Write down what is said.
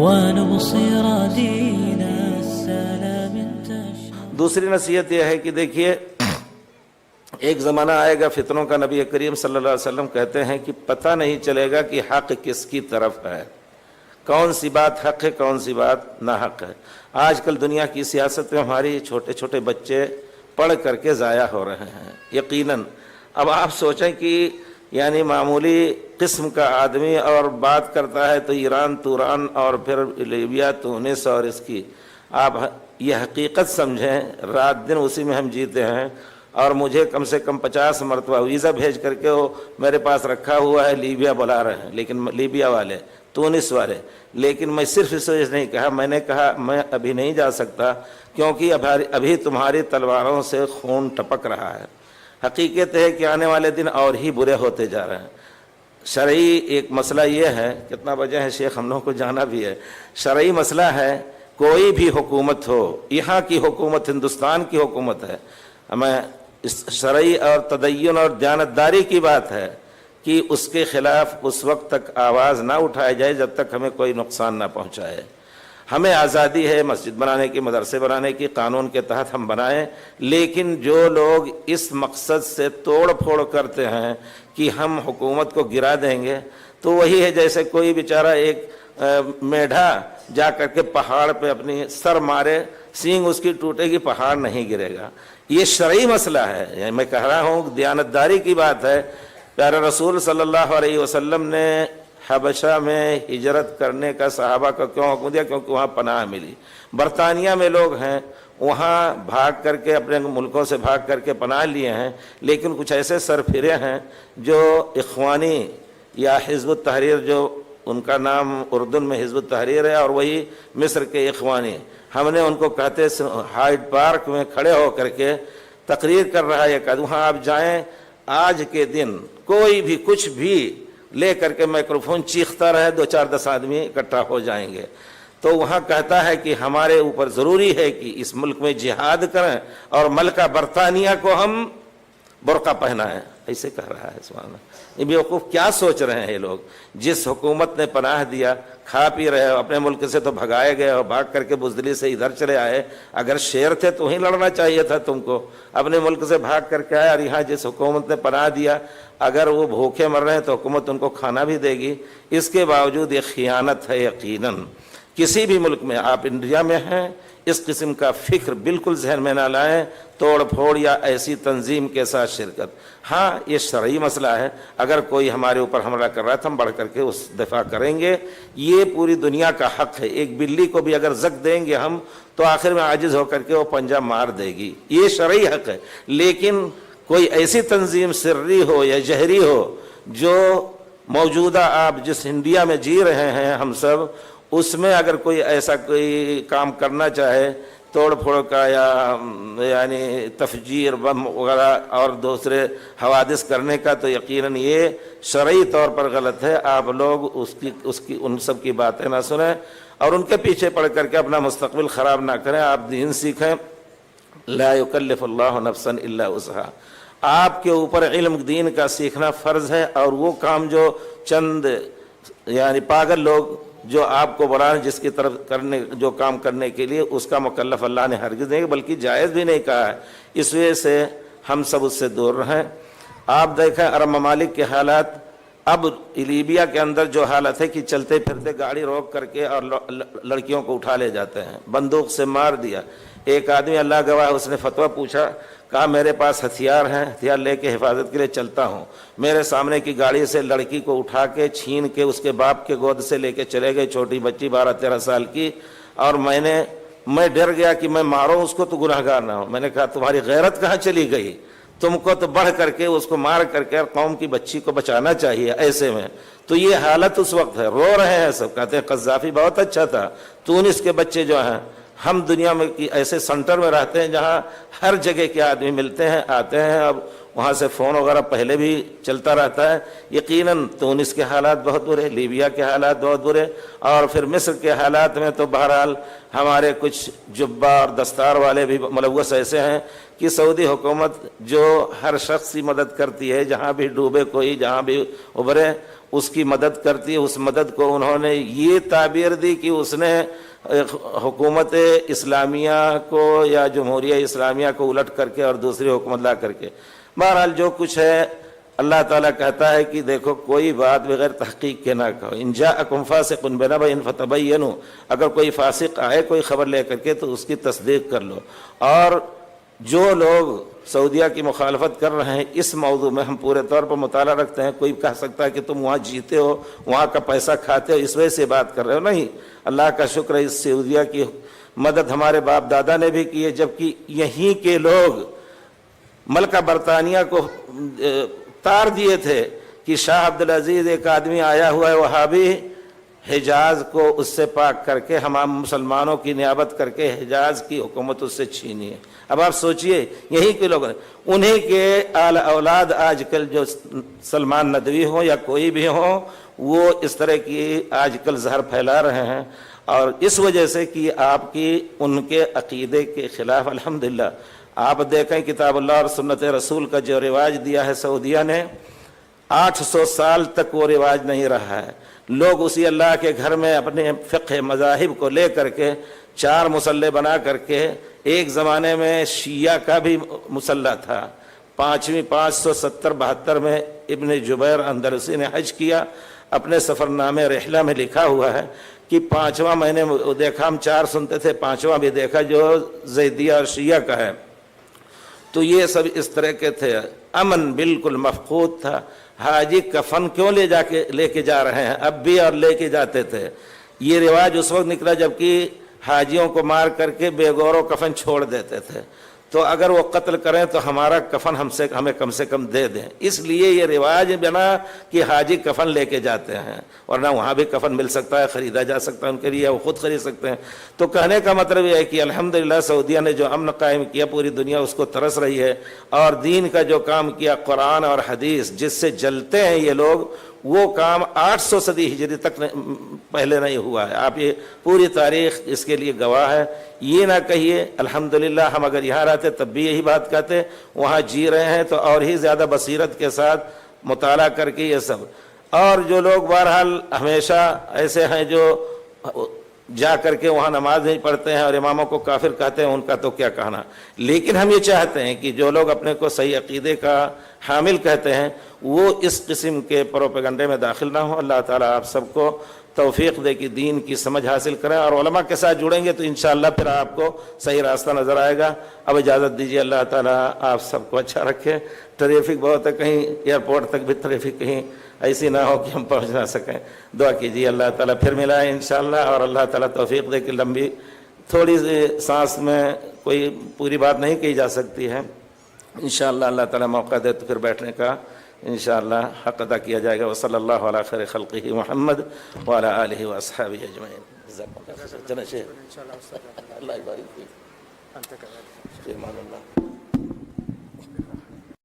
ونبصر دين السلام انتشر. دوسری نصیحت یہ ہے کہ دیکھیے ایک زمانہ آئے گا فتنوں کا، نبی کریم صلی اللہ علیہ وسلم کہتے ہیں کہ پتہ نہیں چلے گا کہ حق کس کی طرف ہے، کون سی بات حق ہے کون سی بات ناحق ہے. آج کل دنیا کی سیاست میں ہماری چھوٹے چھوٹے بچے پڑھ کر کے ضائع ہو رہے ہیں یقیناً. اب آپ سوچیں کہ یعنی معمولی قسم کا آدمی اور بات کرتا ہے تو ایران توران اور پھر لیبیا تونس اور اس کی، آپ یہ حقیقت سمجھیں رات دن اسی میں ہم جیتے ہیں. اور مجھے کم سے کم 50 مرتبہ ویزا بھیج کر کے وہ میرے پاس رکھا ہوا ہے، لیبیا بلا رہے ہیں، لیکن لیبیا والے تونس والے. لیکن میں صرف اس وجہ سے نہیں کہا، میں نے کہا میں ابھی نہیں جا سکتا کیونکہ ابھی تمہاری تلواروں سے خون ٹپک رہا ہے. حقیقت ہے کہ آنے والے دن اور ہی برے ہوتے جا رہے ہیں. شرعی ایک مسئلہ یہ ہے، کتنا بجے ہے شیخ، ہم لوگوں کو جانا بھی ہے. شرعی مسئلہ ہے کوئی بھی حکومت ہو، یہاں کی حکومت ہندوستان کی حکومت ہے، ہمیں شرعی اور تدین اور دیانتداری کی بات ہے کہ اس کے خلاف اس وقت تک آواز نہ اٹھائی جائے جب تک ہمیں کوئی نقصان نہ پہنچائے. ہمیں آزادی ہے مسجد بنانے کی، مدرسے بنانے کی، قانون کے تحت ہم بنائیں، لیکن جو لوگ اس مقصد سے توڑ پھوڑ کرتے ہیں کہ ہم حکومت کو گرا دیں گے، تو وہی ہے جیسے کوئی بیچارہ ایک میڈھا جا کر کے پہاڑ پہ اپنی سر مارے، سینگ اس کی ٹوٹے گی، پہاڑ نہیں گرے گا. یہ شرعی مسئلہ ہے، یعنی میں کہہ رہا ہوں دیانتداری کی بات ہے. پیارے رسول صلی اللہ علیہ وسلم نے حبشہ میں ہجرت کرنے کا صحابہ کا کیوں حکم دیا؟ کیونکہ وہاں پناہ ملی. برطانیہ میں لوگ ہیں، وہاں بھاگ کر کے اپنے ملکوں سے بھاگ کر کے پناہ لیے ہیں، لیکن کچھ ایسے سرفرے ہیں جو اخوانی یا حزب التحریر، جو ان کا نام اردن میں حزب التحریر ہے اور وہی مصر کے اخوانی. ہم نے ان کو کہتے ہائیڈ پارک میں کھڑے ہو کر کے تقریر کر رہا ہے کہ وہاں آپ جائیں، آج کے دن کوئی بھی کچھ بھی لے کر کے مائکروفون چیختا رہے، 2-4-10 آدمی اکٹھا ہو جائیں گے. تو وہاں کہتا ہے کہ ہمارے اوپر ضروری ہے کہ اس ملک میں جہاد کریں اور ملکہ برطانیہ کو ہم برقع پہنائیں. ایسے کہہ رہا ہے. سبحان اللہ. یہ بیوقوف کیا سوچ رہے ہیں یہ لوگ؟ جس حکومت نے پناہ دیا، کھا پی رہے ہو، اپنے ملک سے تو بھگائے گئے اور بھاگ کر کے بزدلی سے ادھر چلے آئے. اگر شیر تھے تو ہی لڑنا چاہیے تھا تم کو. اپنے ملک سے بھاگ کر کے آئے اور یہاں جس حکومت نے پناہ دیا، اگر وہ بھوکے مر رہے ہیں تو حکومت ان کو کھانا بھی دے گی. اس کے باوجود یہ خیانت ہے یقیناً. کسی بھی ملک میں، آپ انڈیا میں ہیں، اس قسم کا فکر بالکل ذہن میں نہ لائیں، توڑ پھوڑ یا ایسی تنظیم کے ساتھ شرکت. ہاں یہ شرعی مسئلہ ہے، اگر کوئی ہمارے اوپر حملہ کر رہا ہے تو ہم بڑھ کر کے اس دفاع کریں گے. یہ پوری دنیا کا حق ہے. ایک بلی کو بھی اگر زک دیں گے ہم تو آخر میں عاجز ہو کر کے وہ پنجہ مار دے گی. یہ شرعی حق ہے. لیکن کوئی ایسی تنظیم سری ہو یا جہری ہو جو موجودہ آپ جس انڈیا میں جی رہے ہیں ہم سب، اس میں اگر کوئی ایسا کوئی کام کرنا چاہے توڑ پھوڑ کا یا یعنی تفجیر بم وغیرہ اور دوسرے حوادث کرنے کا، تو یقیناً یہ شرعی طور پر غلط ہے. آپ لوگ اس کی ان سب کی باتیں نہ سنیں اور ان کے پیچھے پڑ کر کے اپنا مستقبل خراب نہ کریں. آپ دین سیکھیں. لا یکلف اللہ نفسا الا وسعها. آپ کے اوپر علم دین کا سیکھنا فرض ہے، اور وہ کام جو چند یعنی پاگل لوگ جو آپ کو بلا رہے ہیں جس کی طرف جو کام کرنے کے لیے، اس کا مکلف اللہ نے ہرگز نہیں، بلکہ جائز بھی نہیں کہا ہے. اس وجہ سے ہم سب اس سے دور رہیں. آپ دیکھیں عرب ممالک کے حالات. اب لیبیا کے اندر جو حالت ہے کہ چلتے پھرتے گاڑی روک کر کے اور لڑکیوں کو اٹھا لے جاتے ہیں، بندوق سے مار دیا. ایک آدمی اللہ گواہ اس نے فتویٰ پوچھا، کہا میرے پاس ہتھیار ہیں، ہتھیار لے کے حفاظت کے لیے چلتا ہوں. میرے سامنے کی گاڑی سے لڑکی کو اٹھا کے چھین کے اس کے باپ کے گود سے لے کے چلے گئے، چھوٹی بچی 12-13 سال کی. اور میں ڈر گیا کہ میں ماروں اس کو تو گناہ گار نہ ہوں. میں نے کہا تمہاری غیرت کہاں چلی گئی؟ تم کو تو بڑھ کر کے اس کو مار کر کے قوم کی بچی کو بچانا چاہیے. ایسے میں تو یہ حالت اس وقت ہے. رو رہے ہیں سب، کہتے ہیں قذافی بہت اچھا تھا. تونس کے بچے جو ہیں، ہم دنیا میں ایسے سنٹر میں رہتے ہیں جہاں ہر جگہ کے آدمی ملتے ہیں، آتے ہیں. اب وہاں سے فون وغیرہ پہلے بھی چلتا رہتا ہے. یقیناً تونس کے حالات بہت برے, لیبیا کے حالات بہت برے, اور پھر مصر کے حالات میں تو بہرحال ہمارے کچھ جبہ اور دستار والے بھی ملوث ایسے ہیں کہ سعودی حکومت جو ہر شخص کی مدد کرتی ہے, جہاں بھی ڈوبے کوئی, جہاں بھی ابھرے اس کی مدد کرتی ہے. اس مدد کو انہوں نے یہ تعبیر دی کہ اس نے حکومت اسلامیہ کو یا جمہوریہ اسلامیہ کو الٹ کر کے اور دوسری حکومت لا کر کے. بہرحال جو کچھ ہے اللہ تعالیٰ کہتا ہے کہ دیکھو کوئی بات بغیر تحقیق کے نہ کہو. ان جاءکم فاسق بنبأ فتبینوا, اگر کوئی فاسق آئے کوئی خبر لے کر کے تو اس کی تصدیق کر لو. اور جو لوگ سعودیہ کی مخالفت کر رہے ہیں اس موضوع میں ہم پورے طور پر مطالعہ رکھتے ہیں. کوئی کہہ سکتا ہے کہ تم وہاں جیتے ہو, وہاں کا پیسہ کھاتے ہو, اس وجہ سے بات کر رہے ہو. نہیں, اللہ کا شکر ہے اس سعودیہ کی مدد ہمارے باپ دادا نے بھی کی ہے, جبکہ یہیں کے لوگ ملکہ برطانیہ کو تار دیے تھے کہ شاہ عبدالعزیز ایک آدمی آیا ہوا ہے وہابی, حجاز کو اس سے پاک کر کے ہم مسلمانوں کی نیابت کر کے حجاز کی حکومت اس سے چھینی ہے. اب آپ سوچئے یہی کے لوگ, انہیں کے آل اولاد آج کل جو سلمان ندوی ہوں یا کوئی بھی ہوں وہ اس طرح کی آج کل زہر پھیلا رہے ہیں, اور اس وجہ سے کہ آپ کی ان کے عقیدے کے خلاف. الحمدللہ آپ دیکھیں کتاب اللہ اور سنت رسول کا جو رواج دیا ہے سعودیہ نے, 800 سال تک وہ رواج نہیں رہا ہے. لوگ اسی اللہ کے گھر میں اپنے فقہ مذاہب کو لے کر کے 4 مصلے بنا کر کے, ایک زمانے میں شیعہ کا بھی مصلہ تھا. 570-72 میں ابن جبیر اندلسی نے حج کیا, اپنے سفر نامے رحلہ میں لکھا ہوا ہے کہ 5واں میں نے دیکھا, ہم 4 سنتے تھے, 5واں بھی دیکھا جو زیدیہ اور شیعہ کا ہے. تو یہ سب اس طرح کے تھے, امن بالکل مفقود تھا. حاجی کفن کیوں لے کے جا رہے ہیں, اب بھی اور لے کے جاتے تھے. یہ رواج اس وقت نکلا جبکہ حاجیوں کو مار کر کے بے غور و کفن چھوڑ دیتے تھے. تو اگر وہ قتل کریں تو ہمارا کفن ہمیں کم سے کم دے دیں. اس لیے یہ رواج بنا کہ حاجی کفن لے کے جاتے ہیں, ورنہ وہاں بھی کفن مل سکتا ہے, خریدا جا سکتا ہے ان کے لیے, وہ خود خرید سکتے ہیں. تو کہنے کا مطلب یہ ہے کہ الحمدللہ سعودیہ نے جو امن قائم کیا پوری دنیا اس کو ترس رہی ہے, اور دین کا جو کام کیا قرآن اور حدیث جس سے جلتے ہیں یہ لوگ, وہ کام 800 صدی ہجری تک پہلے نہیں ہوا ہے. آپ یہ پوری تاریخ اس کے لیے گواہ ہے. یہ نہ کہیے الحمدللہ ہم اگر یہاں رہتے تب بھی یہی بات کہتے, وہاں جی رہے ہیں تو اور ہی زیادہ بصیرت کے ساتھ مطالعہ کر کے یہ سب. اور جو لوگ بہرحال ہمیشہ ایسے ہیں جو جا کر کے وہاں نماز نہیں پڑھتے ہیں اور اماموں کو کافر کہتے ہیں, ان کا تو کیا کہنا. لیکن ہم یہ چاہتے ہیں کہ جو لوگ اپنے کو صحیح عقیدے کا حامل کہتے ہیں وہ اس قسم کے پروپیگنڈے میں داخل نہ ہوں. اللہ تعالیٰ آپ سب کو توفیق دے کہ دین کی سمجھ حاصل کریں, اور علماء کے ساتھ جڑیں گے تو انشاءاللہ پھر آپ کو صحیح راستہ نظر آئے گا. اب اجازت دیجیے, اللہ تعالیٰ آپ سب کو اچھا رکھے. ٹریفک بہت ہے, کہیں ایئرپورٹ تک بھی ٹریفک کہیں ایسی نہ ہو کہ ہم پہنچ نہ سکیں. دعا کیجیے اللہ تعالیٰ پھر ملائے انشاءاللہ, اور اللہ تعالیٰ توفیق دے کہ لمبی تھوڑی سی سانس میں کوئی پوری بات نہیں کہی جا سکتی ہے. انشاءاللہ اللہ تعالیٰ موقع دے تو پھر بیٹھنے کا انشاءاللہ حق ادا کیا جائے گا. وصلی اللہ علی خیر خلقہ محمد وعلی آلہ واصحابہ اجمعین. اللہ یبارک فیک.